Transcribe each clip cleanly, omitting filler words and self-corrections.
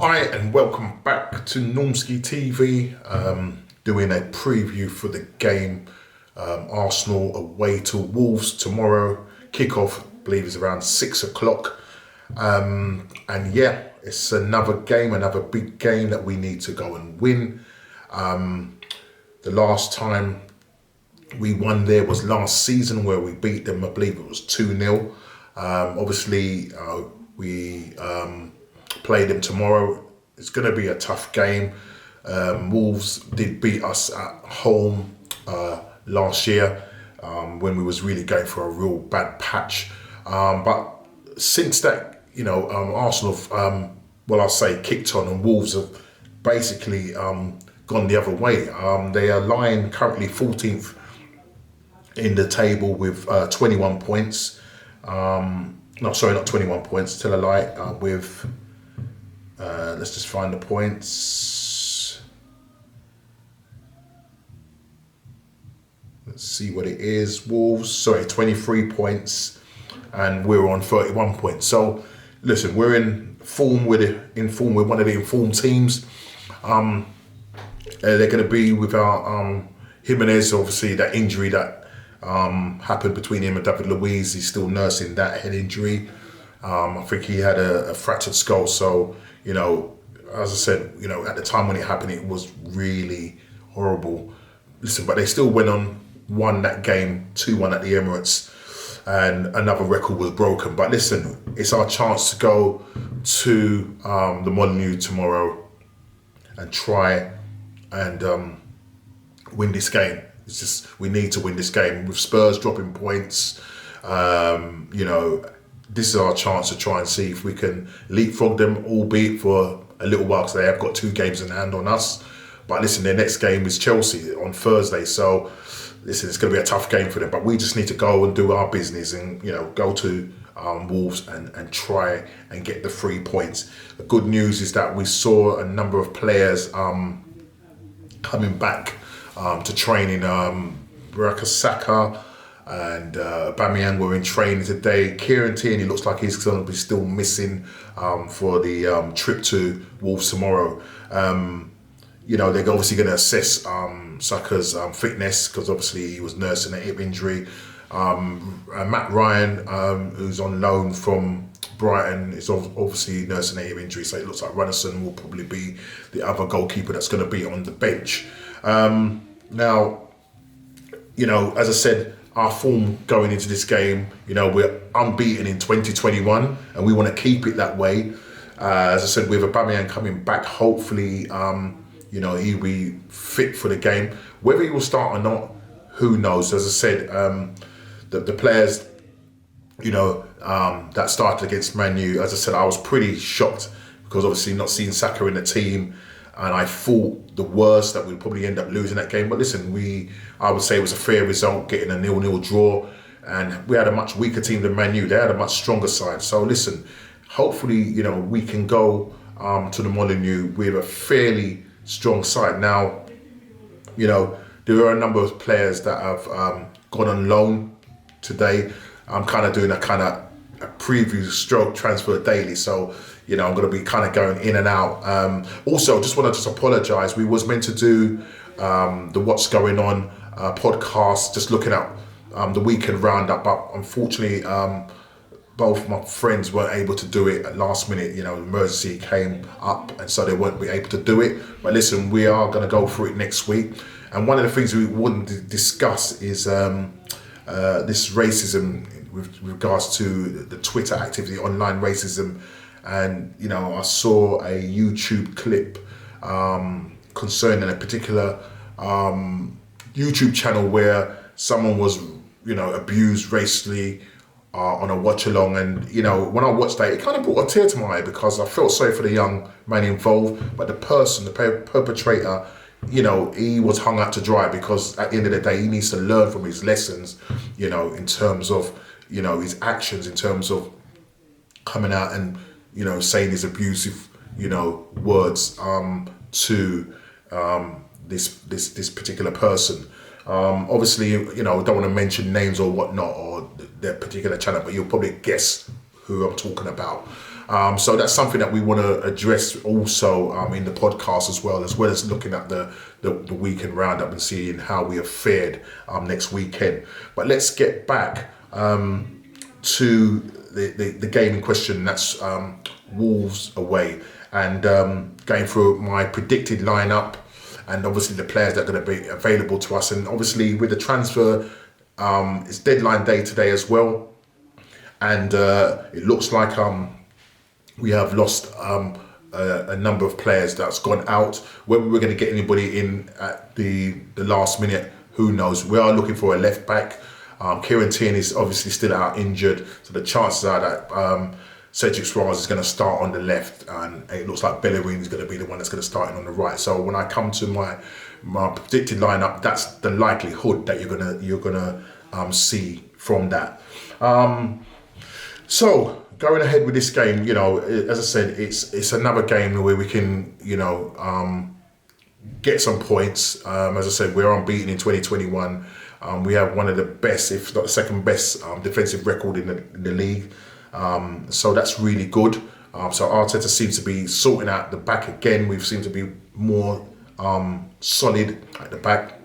Hi and welcome back to Normski TV, doing a preview for the game Arsenal away to Wolves tomorrow. Kickoff, I believe, is around 6 o'clock. And yeah, it's another game, another big game that we need to go and win. The last time we won there was last season where we beat them, I believe it was 2-0. Obviously, we play them tomorrow. It's going to be a tough game. Wolves did beat us at home last year when we was really going for a real bad patch. But since that, Arsenal have, I'll say kicked on, and Wolves have basically gone the other way. They are lying currently 14th in the table with 21 points. No, sorry, not 21 points. Tell a lie. With let's just find the points. Let's see what it is. Wolves, sorry, 23 points, and we're on 31 points. So, listen, we're in form. We're one of the informed teams. They're going to be without Jimenez. Obviously, that injury that happened between him and David Luiz. He's still nursing that head injury. I think he had a fractured skull. So, as I said, at the time when it happened, it was really horrible. Listen, but they still won that game 2-1 at the Emirates, and another record was broken. But listen, it's our chance to go to the Molineux tomorrow and try and win this game. It's just, we need to win this game. With Spurs dropping points, this is our chance to try and see if we can leapfrog them, albeit for a little while, because they have got 2 games in hand on us. But listen, their next game is Chelsea on Thursday. So listen, it's going to be a tough game for them. But we just need to go and do our business and, go to Wolves and try and get the 3 points. The good news is that we saw a number of players coming back to training. Bukayo Saka and Aubameyang were in training today. Kieran Tierney looks like he's going to be still missing for the trip to Wolves tomorrow. They're obviously going to assess Saka's fitness, because obviously he was nursing a hip injury. Matt Ryan, who's on loan from Brighton, is obviously nursing a hip injury, so it looks like Runnison will probably be the other goalkeeper that's going to be on the bench. Now, as I said, our form going into this game, we're unbeaten in 2021, and we want to keep it that way. As I said, with Aubameyang coming back, hopefully, he'll be fit for the game. Whether he will start or not, who knows? As I said, the players, that started against Man U, as I said, I was pretty shocked, because obviously not seeing Saka in the team, and I thought the worst, that we'd probably end up losing that game. But listen, I would say it was a fair result, getting a 0-0 draw, and we had a much weaker team than Man U. They had a much stronger side. So listen, hopefully, we can go to the Molineux with a fairly strong side. Now, there are a number of players that have gone on loan today. I'm kind of doing a preview stroke transfer daily, so I'm going to be kind of going in and out. Also, just want to apologise. We was meant to do the What's Going On podcast, just looking at the weekend roundup, but unfortunately, both my friends weren't able to do it at last minute. Emergency came up, and so they weren't be able to do it. But listen, we are going to go through it next week. And one of the things we wouldn't discuss is this racism with regards to the Twitter activity, online racism. And, I saw a YouTube clip concerning a particular YouTube channel where someone was, abused racially on a watch along. And, when I watched that, it kind of brought a tear to my eye, because I felt sorry for the young man involved. But the person, the perpetrator, he was hung out to dry, because at the end of the day, he needs to learn from his lessons, in terms of, his actions, in terms of coming out and, saying his abusive, words to this particular person. Obviously, I don't want to mention names or whatnot, or their particular channel, but you'll probably guess who I'm talking about. So that's something that we want to address also in the podcast as well as looking at the weekend roundup and seeing how we have fared next weekend. But let's get back to the game in question. That's Wolves away, and going through my predicted lineup, and obviously the players that are going to be available to us, and obviously with the transfer, it's deadline day today as well, and it looks like we have lost a number of players that's gone out. Whether we're going to get anybody in at the last minute, who knows? We are looking for a left back. Kieran Tierney is obviously still out injured, so the chances are that Cedric Suarez is going to start on the left, and it looks like Bellerin is going to be the one that's going to start on the right. So when I come to my predicted lineup, that's the likelihood that you're gonna see from that. So going ahead with this game, as I said, it's another game where we can get some points. As I said, we're unbeaten in 2021. We have one of the best, if not the second best, defensive record in the league. So that's really good. So Arteta seems to be sorting out the back again. We seem to be more solid at the back,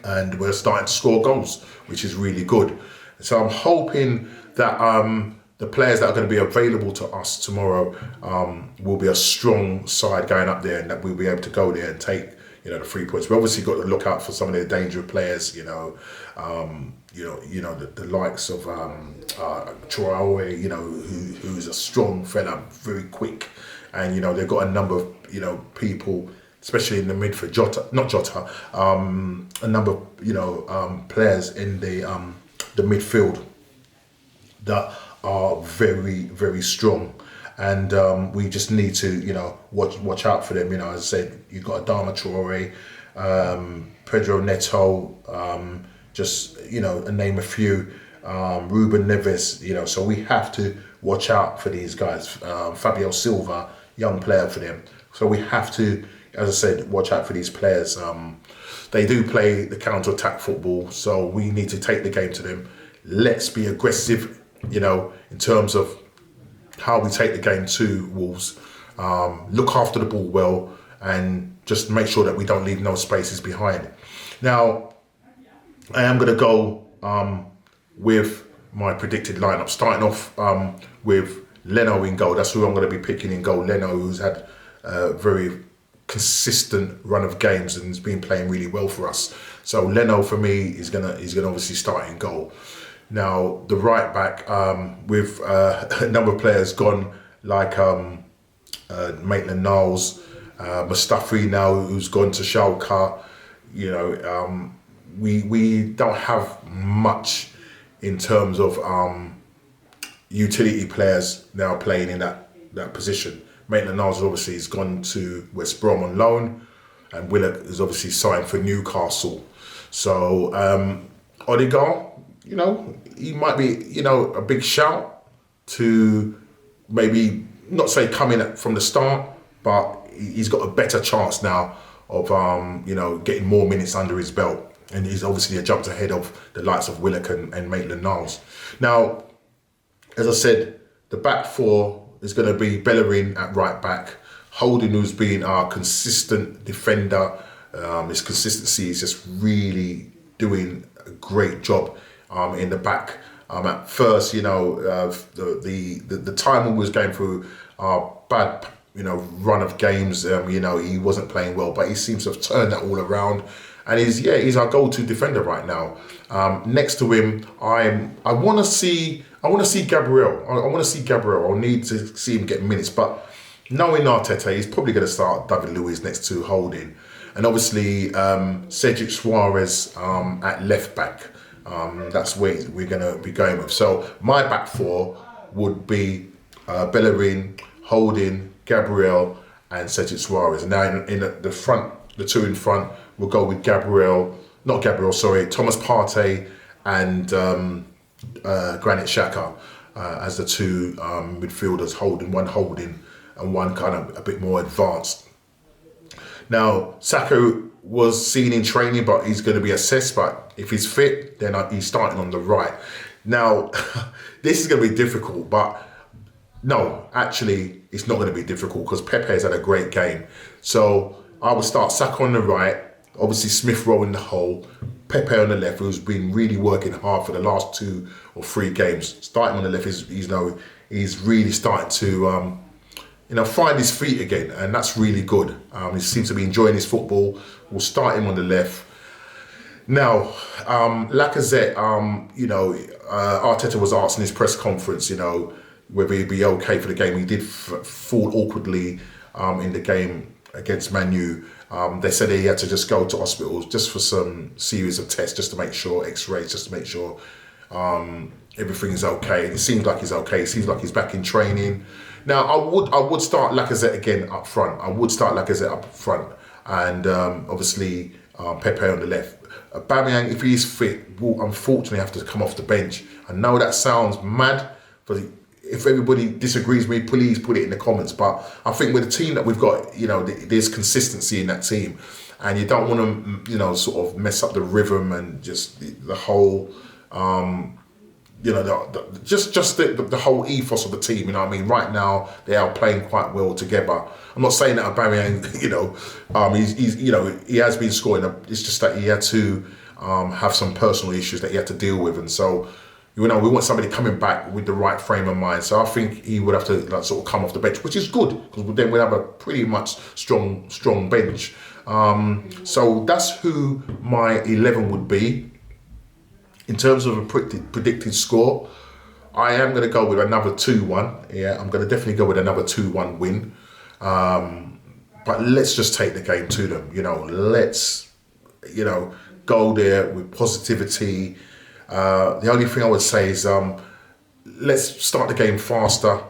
and we're starting to score goals, which is really good. So I'm hoping that the players that are going to be available to us tomorrow will be a strong side going up there, and that we'll be able to go there and take the 3 points. We obviously got to look out for some of the dangerous players, the likes of Traore, who's a strong fella, very quick, and they've got a number of people, especially in the midfield, a number of players in the midfield that are very, very strong. And we just need to, watch out for them. As I said, you've got Adama Traore, Pedro Neto, just, to name a few, Ruben Neves, so we have to watch out for these guys. Fabio Silva, young player for them. So we have to, as I said, watch out for these players. They do play the counter-attack football, so we need to take the game to them. Let's be aggressive, in terms of how we take the game to Wolves. Look after the ball well, and just make sure that we don't leave no spaces behind. Now, I am going to go with my predicted lineup, starting off with Leno in goal. That's who I'm going to be picking in goal. Leno, who's had a very consistent run of games and has been playing really well for us. So Leno for me is gonna obviously start in goal. Now the right back, with a number of players gone, like Maitland-Niles, Mustafi now, who's gone to Schalke. We don't have much in terms of utility players now playing in that position. Maitland-Niles obviously has gone to West Brom on loan, and Willock is obviously signed for Newcastle. So Odegaard, he might be, a big shout to maybe not say coming from the start, but he's got a better chance now of getting more minutes under his belt, and he's obviously a jump ahead of the likes of Willock and Maitland-Niles. Now, as I said, the back four is going to be Bellerin at right back, Holding, who's been our consistent defender. His consistency is just really doing a great job in the back. At first, the time when we was going through our bad run of games, he wasn't playing well, but he seems to have turned that all around, and he's our go-to defender right now. Next to him, I want to see Gabriel. I want to see Gabriel. I'll need to see him get minutes, but knowing Arteta, he's probably going to start David Luiz next to Holding, and obviously Cedric Suarez at left back. That's where we're going to be going with. So my back four would be Bellerin, Holding, Gabriel, and Cedric Suarez. And now in the front, the two in front, we'll go with Thomas Partey and Granit Xhaka as the two midfielders, one holding and one kind of a bit more advanced. Now, Saka was seen in training, but he's going to be assessed. But if he's fit, then he's starting on the right. Now, this is going to be difficult, but No, actually, it's not going to be difficult because Pepe has had a great game. So I would start Saka on the right, obviously Smith Rowe in the hole, Pepe on the left, who's been really working hard for the last 2 or 3 games. Starting on the left, he's really starting to find his feet again, and that's really good. He seems to be enjoying his football. We'll start him on the left. Now, Lacazette, Arteta was asked in his press conference, whether he'd be okay for the game. He did fall awkwardly in the game against Man U. They said he had to just go to hospital just for some series of tests, just to make sure, X-rays, just to make sure everything is okay. It seems like he's okay. It seems like he's back in training. Now, I would start Lacazette again up front. And obviously Pepe on the left. Aubameyang, if he's fit, will unfortunately have to come off the bench. I know that sounds mad, but if everybody disagrees with me, please put it in the comments. But I think with the team that we've got, there's consistency in that team, and you don't want to, sort of mess up the rhythm and just the whole, the whole ethos of the team. You know what I mean? Right now they are playing quite well together. I'm not saying that Aubameyang, he has been scoring. It's just that he had to have some personal issues that he had to deal with, and so. We want somebody coming back with the right frame of mind. So I think he would have to sort of come off the bench, which is good because then we'll have a pretty much strong bench. So that's who my 11 would be. In terms of a predicted score, I am going to go with another 2-1. Yeah, I'm going to definitely go with another 2-1 win. But let's just take the game to them. Let's go there with positivity. The only thing I would say is let's start the game faster,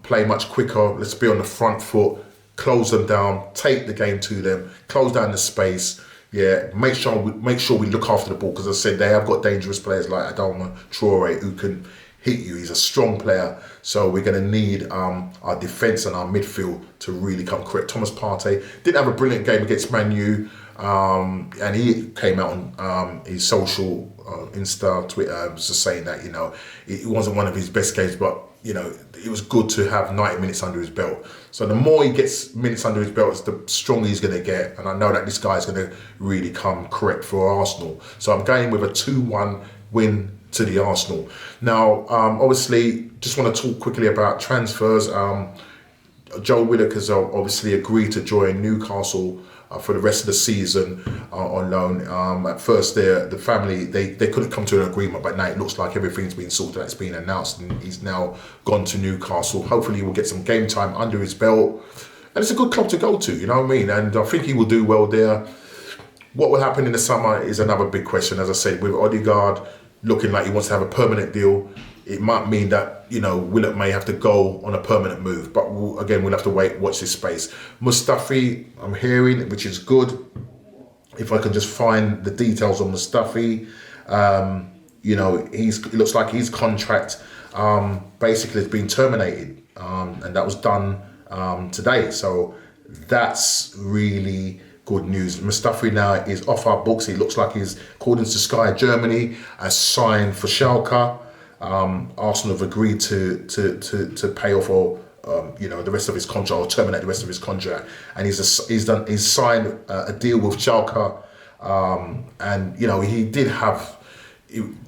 play much quicker. Let's be on the front foot, close them down, take the game to them, close down the space. Yeah, make sure we look after the ball because, as I said, they have got dangerous players like Adama Traore who can hit you. He's a strong player, so we're going to need our defence and our midfield to really come correct. Thomas Partey didn't have a brilliant game against Man U. And he came out on his social Insta, Twitter, was just saying that it wasn't one of his best games, but it was good to have 90 minutes under his belt. So the more he gets minutes under his belt, the stronger he's going to get. And I know that this guy is going to really come correct for Arsenal. So I'm going with a 2-1 win to the Arsenal. Now, obviously, just want to talk quickly about transfers. Joe Willock has obviously agreed to join Newcastle for the rest of the season on loan. At first, the family they couldn't come to an agreement, but now it looks like everything's been sorted. It's been announced, and he's now gone to Newcastle. Hopefully, he will get some game time under his belt, and it's a good club to go to. You know what I mean? And I think he will do well there. What will happen in the summer is another big question. As I said, with Odegaard looking like he wants to have a permanent deal, it might mean that Willock may have to go on a permanent move, but we'll have to watch this space. Mustafi, I'm hearing, which is good. If I can just find the details on Mustafi, it looks like his contract basically has been terminated, and that was done today. So that's really good news. Mustafi now is off our books. It looks like he's, according to Sky Germany, has signed for Schalke. Arsenal have agreed to pay off the rest of his contract, or terminate the rest of his contract, and he's signed a deal with Schalke, and he did have,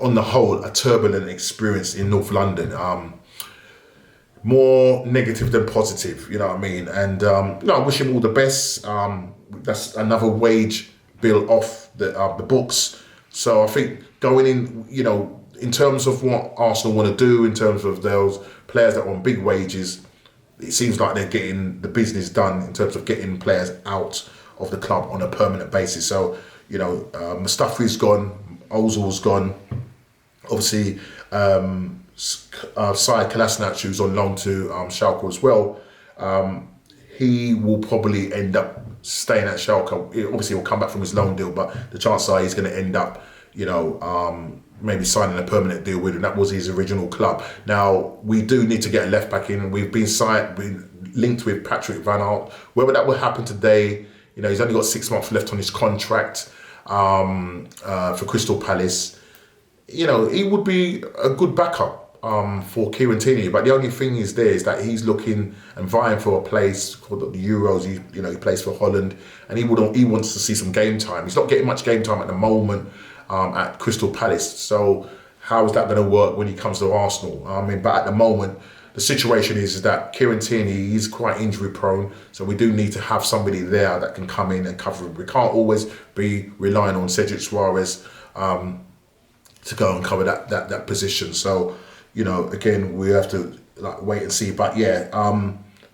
on the whole, a turbulent experience in North London. More negative than positive, you know what I mean? And I wish him all the best. That's another wage bill off the books. So I think going in terms of what Arsenal want to do, in terms of those players that are on big wages, it seems like they're getting the business done in terms of getting players out of the club on a permanent basis. So, Mustafi's gone, Ozil's gone. Obviously, Sead Kolasinac, who's on loan to Schalke as well, he will probably end up staying at Schalke. Obviously, he'll come back from his loan deal, but the chances are he's going to end up, maybe signing a permanent deal with him. That was his original club. Now, we do need to get a left back in. We've been linked with Patrick Van Aert. Whether that will happen today, he's only got 6 months left on his contract for Crystal Palace. He would be a good backup. for Kieran Tierney, but the only thing is that he's looking and vying for a place for the Euros. He plays for Holland, and he wants to see some game time. He's not getting much game time at the moment at Crystal Palace. So how is that going to work when he comes to Arsenal? But at the moment, the situation is that Kieran Tierney is quite injury prone, so we do need to have somebody there that can come in and cover him. We can't always be relying on Cedric Suarez to go and cover that position. So, again, we have to wait and see. But yeah,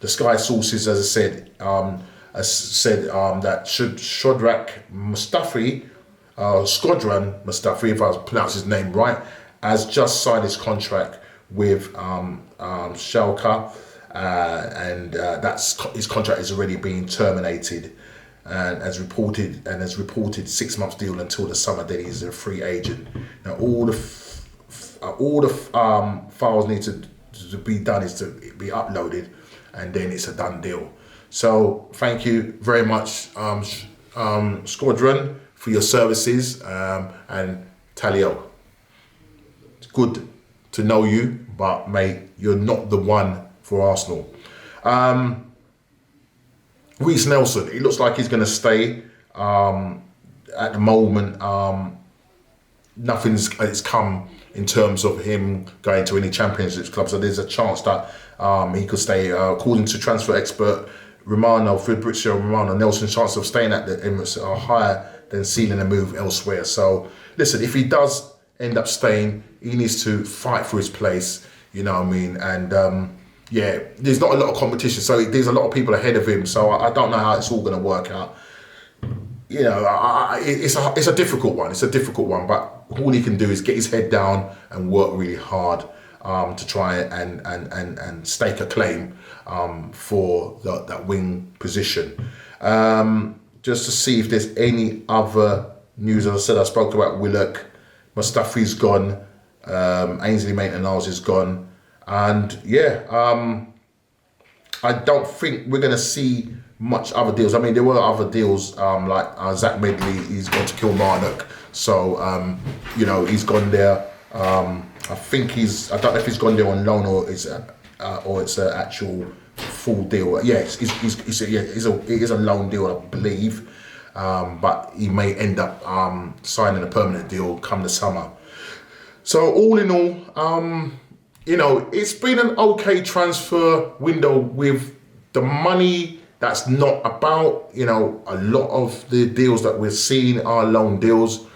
the Sky sources, as I said, that Shkodran Mustafi, if I pronounced his name right, has just signed his contract with Schalke, and that's his contract is already being terminated, and as reported 6-month deal until the summer. Then he's a free agent. Now all the files need to be done is to be uploaded, and then it's a done deal. So thank you very much, Shkodran, for your services, and Talio. It's good to know you, but mate, you're not the one for Arsenal. Reiss Nelson, it looks like he's going to stay. At the moment, nothing's come in terms of him going to any Championships club, so there's a chance that he could stay. According to transfer expert Fabrizio Romano, Nelson's chances of staying at the Emirates are higher than sealing a move elsewhere. So listen, if he does end up staying, he needs to fight for his place, you know what I mean? And there's not a lot of competition, so there's a lot of people ahead of him, so I don't know how it's all going to work out. It's a difficult one, but all he can do is get his head down and work really hard to try and stake a claim for that wing position. Just to see if there's any other news. As I said, I spoke about Willock. Mustafi's gone. Ainsley Maitland-Niles is gone. And I don't think we're going to see much other deals. I mean, there were other deals like Zach Medley, he's gone to Kilmarnock. So, he's gone there. I don't know if he's gone there on loan or it's an actual full deal. Yes, it is a loan deal, I believe. But he may end up signing a permanent deal come the summer. So all in all, it's been an okay transfer window with the money that's not about. A lot of the deals that we're seeing are loan deals.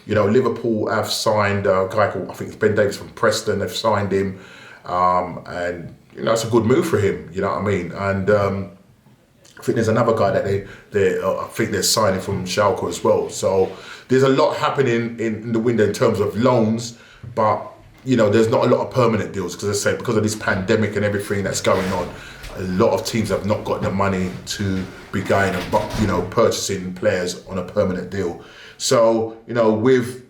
Liverpool have signed a guy called, I think it's Ben Davies from Preston. They've signed him, and it's a good move for him. You know what I mean? And I think there's another guy that I think they're signing from Schalke as well. So there's a lot happening in the window in terms of loans, but there's not a lot of permanent deals because because of this pandemic and everything that's going on, a lot of teams have not got the money to be going and purchasing players on a permanent deal. So with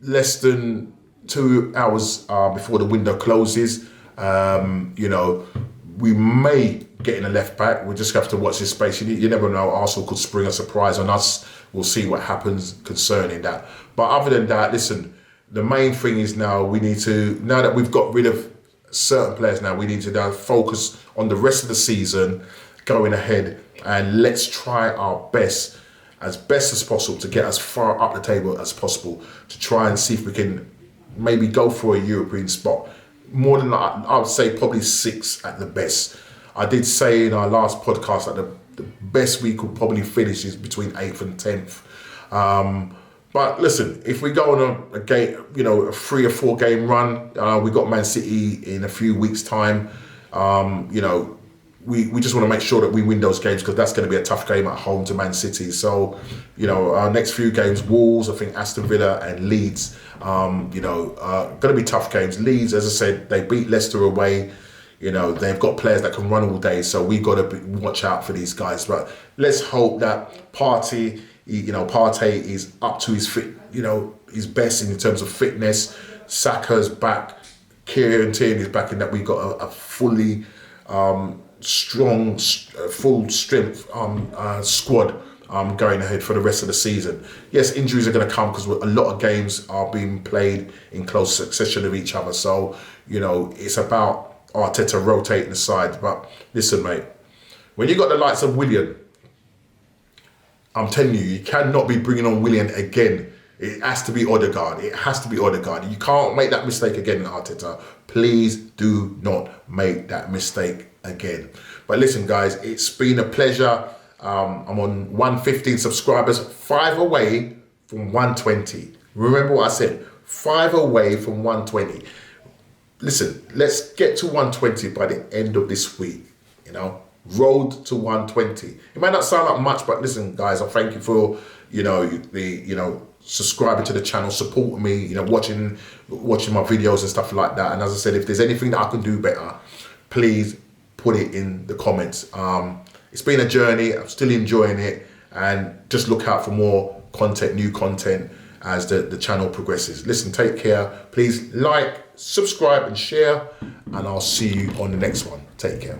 less than 2 hours before the window closes, we may get in a left back. We just have to watch this space. You never know. Arsenal could spring a surprise on us. We'll see what happens concerning that. But other than that, listen, the main thing is now that we've got rid of certain players now, we need to now focus on the rest of the season going ahead, and let's try our best as possible to get as far up the table as possible to try and see if we can maybe go for a European spot. More than I would say probably 6 at the best. I did say in our last podcast that the best we could probably finish is between 8th and 10th. But listen, if we go on a 3 or 4 game run, we got Man City in a few weeks' time. We just want to make sure that we win those games because that's going to be a tough game at home to Man City. So, our next few games, Wolves, I think Aston Villa and Leeds, going to be tough games. Leeds, as I said, they beat Leicester away. They've got players that can run all day, so we got to watch out for these guys. But let's hope that Partey is up to his his best in terms of fitness. Saka's back, Kieran Tierney is back, and that we got a fully strong, full strength squad going ahead for the rest of the season. Yes, injuries are going to come because a lot of games are being played in close succession of each other. So, you know, it's about Arteta rotating the side. But listen, mate, when you got the likes of Willian, I'm telling you, you cannot be bringing on Willian again. It has to be Odegaard. It has to be Odegaard. You can't make that mistake again, Arteta. Please do not make that mistake again. But listen, guys, it's been a pleasure. I'm on 115 subscribers, 5 away from 120. Remember what I said, 5 away from 120. Listen, let's get to 120 by the end of this week, you know. Road to 120. It might not sound like much, but listen, guys, I thank you for, subscribing to the channel, supporting me, watching my videos and stuff like that. And as I said, if there's anything that I can do better, please put it in the comments. It's been a journey. I'm still enjoying it, and just look out for more content, new content as the channel progresses. Listen, take care. Please like, subscribe and share, and I'll see you on the next one. Take care.